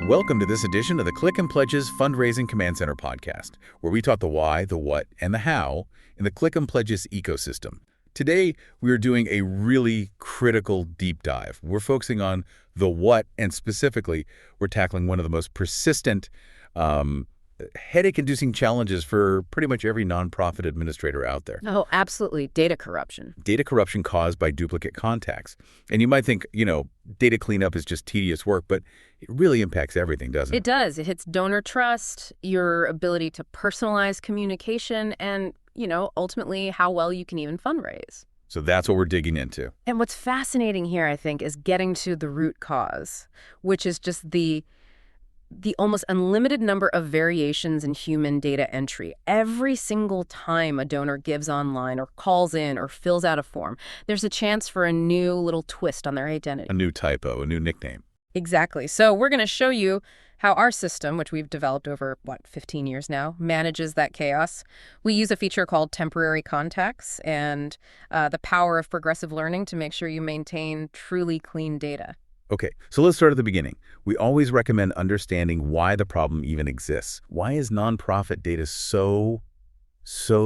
Welcome to this edition of the Click and Pledges Fundraising Command Center podcast, where we talk the why, the what, and the how in the Click and Pledges ecosystem. Today, we are doing a really critical deep dive. We're focusing on the what, and specifically, we're tackling one of the most persistent, headache-inducing challenges for pretty much every nonprofit administrator out there. Oh, absolutely. Data corruption. Data corruption caused by duplicate contacts. And you might think, data cleanup is just tedious work, but it really impacts everything, doesn't it? It does. It hits donor trust, your ability to personalize communication, and, ultimately how well you can even fundraise. So that's what we're digging into. And what's fascinating here, I think, is getting to the root cause, which is just the almost unlimited number of variations in human data entry. Every single time a donor gives online or calls in or fills out a form, there's a chance for a new little twist on their identity. A new typo, a new nickname. Exactly. So we're going to show you how our system, which we've developed over, 15 years now, manages that chaos. We use a feature called temporary contacts and the power of progressive learning to make sure you maintain truly clean data. Okay, so let's start at the beginning. We always recommend understanding why the problem even exists. Why is nonprofit data so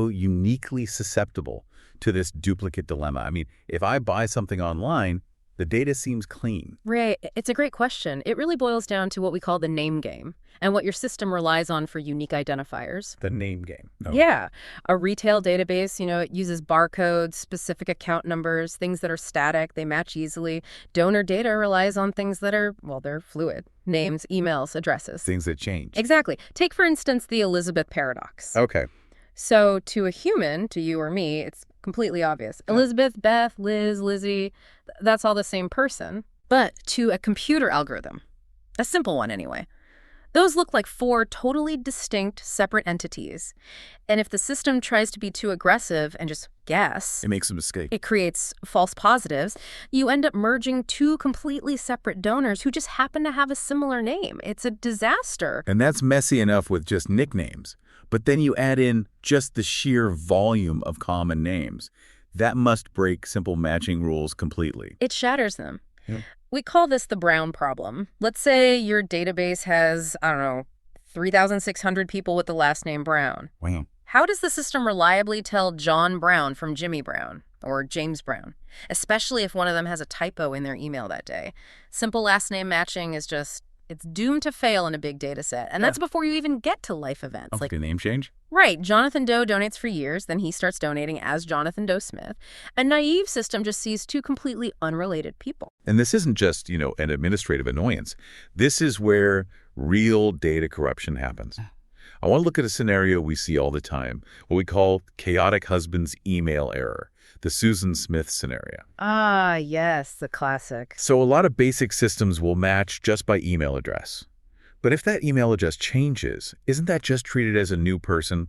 uniquely susceptible to this duplicate dilemma? I mean, if I buy something online, the data seems clean. Right. It's a great question. It really boils down to what we call the name game and what your system relies on for unique identifiers. The name game. Oh. Yeah. A retail database, it uses barcodes, specific account numbers, things that are static, they match easily. Donor data relies on things that are, they're fluid. Names, emails, addresses. Things that change. Exactly. Take, for instance, the Elizabeth paradox. Okay. So to a human, to you or me, it's completely obvious. Yeah. Elizabeth, Beth, Liz, Lizzie, that's all the same person. But to a computer algorithm, a simple one anyway, those look like four totally distinct, separate entities. And if the system tries to be too aggressive and just guess, It makes a mistake. it creates false positives. You end up merging two completely separate donors who just happen to have a similar name. It's a disaster. And that's messy enough with just nicknames. But then you add in just the sheer volume of common names. That must break simple matching rules completely. It shatters them. Yeah. We call this the Brown problem. Let's say your database has, 3,600 people with the last name Brown. Wow. How does the system reliably tell John Brown from Jimmy Brown or James Brown, especially if one of them has a typo in their email that day? Simple last name matching is it's doomed to fail in a big data set. And that's before you even get to life events. Like a name change? Right. Jonathan Doe donates for years, then he starts donating as Jonathan Doe Smith. A naive system just sees two completely unrelated people. And this isn't just, an administrative annoyance. This is where real data corruption happens. I want to look at a scenario we see all the time, what we call chaotic husband's email error, the Susan Smith scenario. Ah, yes, the classic. So a lot of basic systems will match just by email address. But if that email address changes, isn't that just treated as a new person?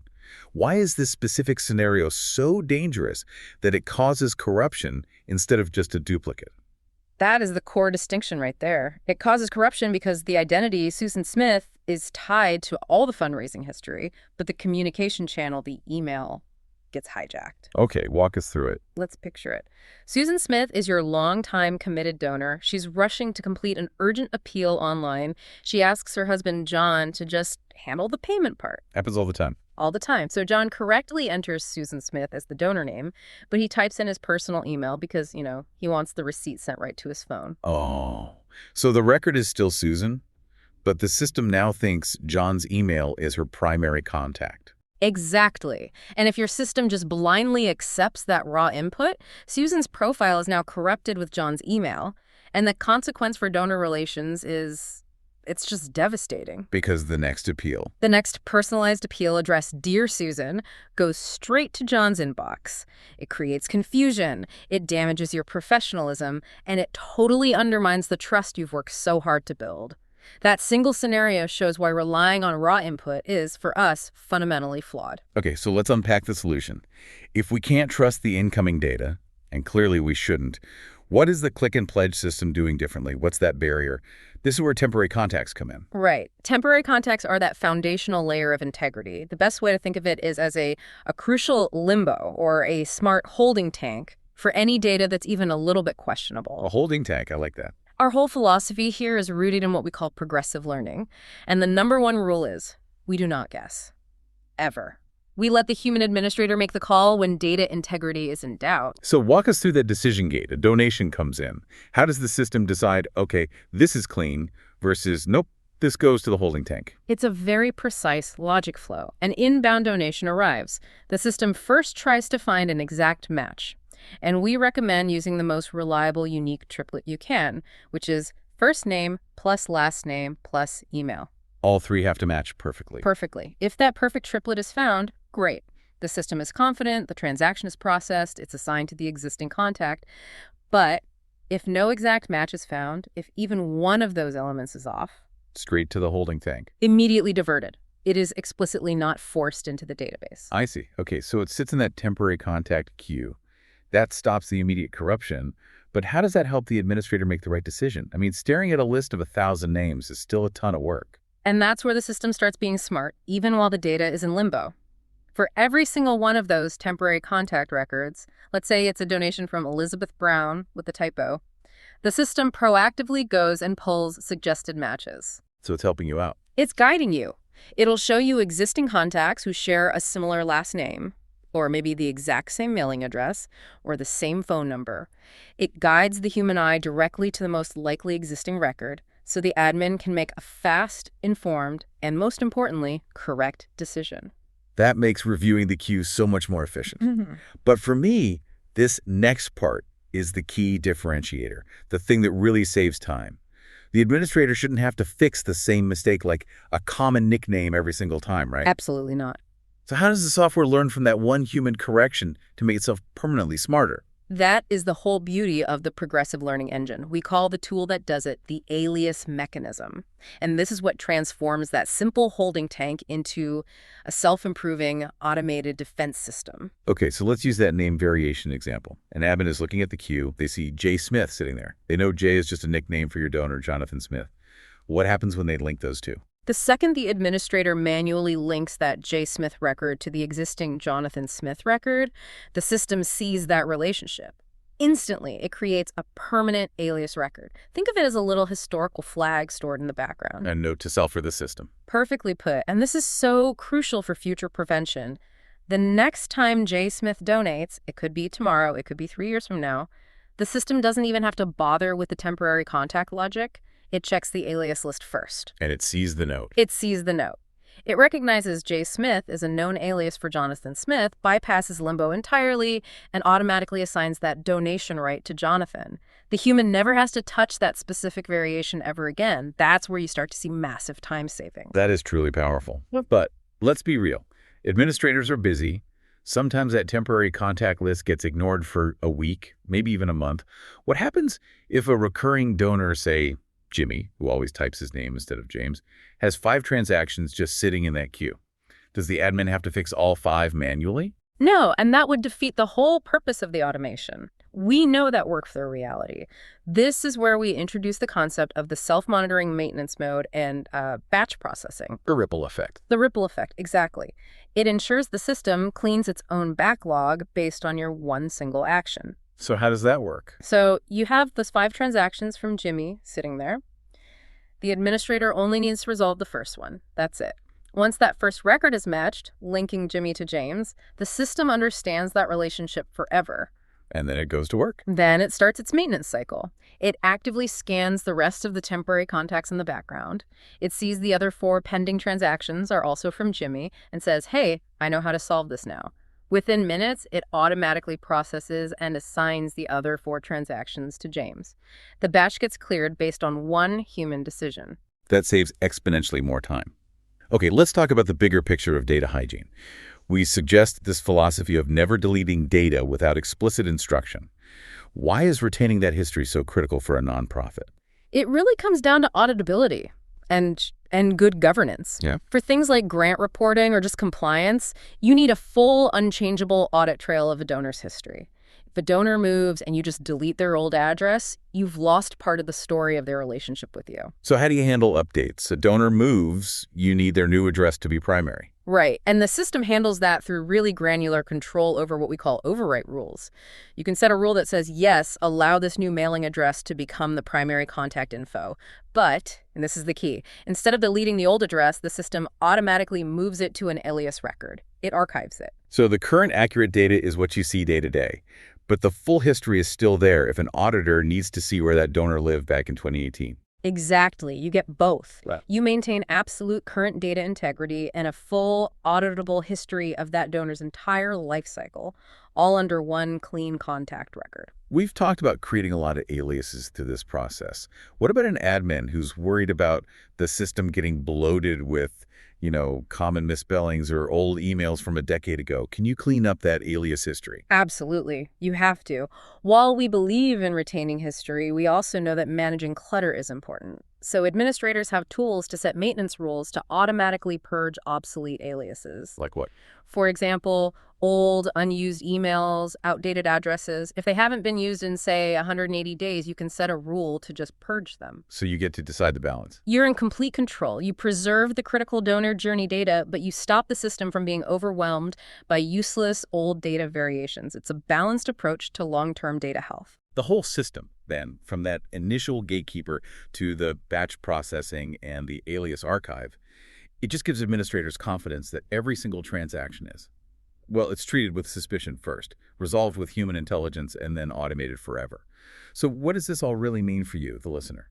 Why is this specific scenario so dangerous that it causes corruption instead of just a duplicate? That is the core distinction right there. It causes corruption because the identity, Susan Smith, is tied to all the fundraising history, but the communication channel, the email, gets hijacked. Okay, walk us through it. Let's picture it. Susan Smith is your longtime committed donor. She's rushing to complete an urgent appeal online. She asks her husband, John, to just handle the payment part. Happens all the time. All the time. So John correctly enters Susan Smith as the donor name, but he types in his personal email because, he wants the receipt sent right to his phone. Oh, so the record is still Susan, but the system now thinks John's email is her primary contact. Exactly. And if your system just blindly accepts that raw input, Susan's profile is now corrupted with John's email, and the consequence for donor relations it's just devastating. Because the next appeal. The next personalized appeal addressed Dear Susan goes straight to John's inbox. It creates confusion, it damages your professionalism, and it totally undermines the trust you've worked so hard to build. That single scenario shows why relying on raw input is, for us, fundamentally flawed. Okay, so let's unpack the solution. If we can't trust the incoming data, and clearly we shouldn't, what is the click and pledge system doing differently? What's that barrier? This is where temporary contacts come in. Right. Temporary contacts are that foundational layer of integrity. The best way to think of it is as a crucial limbo or a smart holding tank for any data that's even a little bit questionable. A holding tank, I like that. Our whole philosophy here is rooted in what we call progressive learning. And the number one rule is we do not guess. Ever. We let the human administrator make the call when data integrity is in doubt. So walk us through that decision gate. A donation comes in. How does the system decide, okay, this is clean versus, nope, this goes to the holding tank? It's a very precise logic flow. An inbound donation arrives. The system first tries to find an exact match. And we recommend using the most reliable, unique triplet you can, which is first name plus last name plus email. All three have to match perfectly. Perfectly. If that perfect triplet is found, great. The system is confident, the transaction is processed, it's assigned to the existing contact. But if no exact match is found, if even one of those elements is off, Straight to the holding tank. immediately diverted. It is explicitly not forced into the database. I see. Okay, so it sits in that temporary contact queue. That stops the immediate corruption. But how does that help the administrator make the right decision? I mean, staring at a list of 1,000 names is still a ton of work. And that's where the system starts being smart, even while the data is in limbo. For every single one of those temporary contact records, let's say it's a donation from Elizabeth Brown with a typo, the system proactively goes and pulls suggested matches. So it's helping you out. It's guiding you. It'll show you existing contacts who share a similar last name, or maybe the exact same mailing address, or the same phone number. It guides the human eye directly to the most likely existing record, so the admin can make a fast, informed, and most importantly, correct decision. That makes reviewing the queue so much more efficient. But for me, this next part is the key differentiator, the thing that really saves time. The administrator shouldn't have to fix the same mistake like a common nickname every single time, right? Absolutely not. So how does the software learn from that one human correction to make itself permanently smarter? That is the whole beauty of the progressive learning engine. We call the tool that does it the alias mechanism. And this is what transforms that simple holding tank into a self-improving automated defense system. Okay, so let's use that name variation example. An admin is looking at the queue. They see J. Smith sitting there. They know J is just a nickname for your donor, Jonathan Smith. What happens when they link those two? The second the administrator manually links that J. Smith record to the existing Jonathan Smith record, the system sees that relationship. Instantly, it creates a permanent alias record. Think of it as a little historical flag stored in the background. A note to self for the system. Perfectly put. And this is so crucial for future prevention. The next time J. Smith donates, it could be tomorrow, it could be 3 years from now, the system doesn't even have to bother with the temporary contact logic. It checks the alias list first. And it sees the note. It sees the note. It recognizes J. Smith as a known alias for Jonathan Smith, bypasses limbo entirely, and automatically assigns that donation right to Jonathan. The human never has to touch that specific variation ever again. That's where you start to see massive time saving. That is truly powerful. But let's be real. Administrators are busy. Sometimes that temporary contact list gets ignored for a week, maybe even a month. What happens if a recurring donor, say, Jimmy, who always types his name instead of James, has 5 transactions just sitting in that queue? Does the admin have to fix all 5 manually? No, and that would defeat the whole purpose of the automation. We know that workflow reality. This is where we introduce the concept of the self-monitoring maintenance mode and batch processing. The ripple effect. The ripple effect, exactly. It ensures the system cleans its own backlog based on your one single action. So how does that work? So you have those 5 transactions from Jimmy sitting there. The administrator only needs to resolve the first one. That's it. Once that first record is matched, linking Jimmy to James, the system understands that relationship forever. And then it goes to work. Then it starts its maintenance cycle. It actively scans the rest of the temporary contacts in the background. It sees the other 4 pending transactions are also from Jimmy and says, hey, I know how to solve this now. Within minutes, it automatically processes and assigns the other 4 transactions to James. The batch gets cleared based on one human decision. That saves exponentially more time. Okay, let's talk about the bigger picture of data hygiene. We suggest this philosophy of never deleting data without explicit instruction. Why is retaining that history so critical for a nonprofit? It really comes down to auditability and good governance. Yeah. For things like grant reporting or just compliance, you need a full, unchangeable audit trail of a donor's history. If a donor moves and you just delete their old address, you've lost part of the story of their relationship with you. So how do you handle updates? A donor moves, you need their new address to be primary. Right. And the system handles that through really granular control over what we call overwrite rules. You can set a rule that says, yes, allow this new mailing address to become the primary contact info. But, and this is the key, instead of deleting the old address, the system automatically moves it to an alias record. It archives it. So the current accurate data is what you see day to day, but the full history is still there if an auditor needs to see where that donor lived back in 2018. Exactly. You get both. Right. You maintain absolute current data integrity and a full auditable history of that donor's entire life cycle, all under one clean contact record. We've talked about creating a lot of aliases through this process. What about an admin who's worried about the system getting bloated with, common misspellings or old emails from a decade ago? Can you clean up that alias history? Absolutely. You have to. While we believe in retaining history, we also know that managing clutter is important. So administrators have tools to set maintenance rules to automatically purge obsolete aliases. Like what? For example, old, unused emails, outdated addresses. If they haven't been used in, say, 180 days, you can set a rule to just purge them. So you get to decide the balance. You're in complete control. You preserve the critical donor journey data, but you stop the system from being overwhelmed by useless old data variations. It's a balanced approach to long-term data health. The whole system, then, from that initial gatekeeper to the batch processing and the alias archive, it just gives administrators confidence that every single transaction is, well, it's treated with suspicion first, resolved with human intelligence, and then automated forever. So what does this all really mean for you, the listener?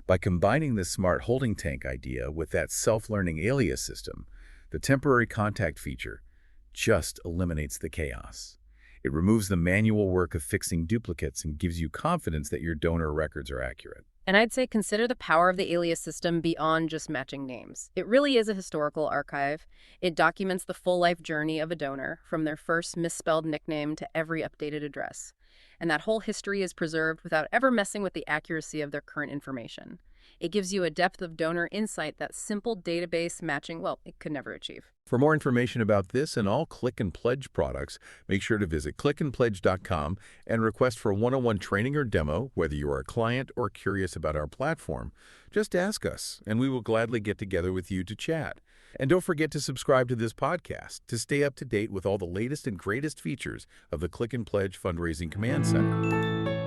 By combining this smart holding tank idea with that self-learning alias system, the temporary contact feature just eliminates the chaos. It removes the manual work of fixing duplicates and gives you confidence that your donor records are accurate. And I'd say consider the power of the alias system beyond just matching names. It really is a historical archive. It documents the full life journey of a donor, from their first misspelled nickname to every updated address. And that whole history is preserved without ever messing with the accuracy of their current information. It gives you a depth of donor insight that simple database matching, well, it could never achieve. For more information about this and all Click and Pledge products, make sure to visit clickandpledge.com and request for one-on-one training or demo, whether you are a client or curious about our platform. Just ask us, and we will gladly get together with you to chat. And don't forget to subscribe to this podcast to stay up to date with all the latest and greatest features of the Click and Pledge Fundraising Command Center.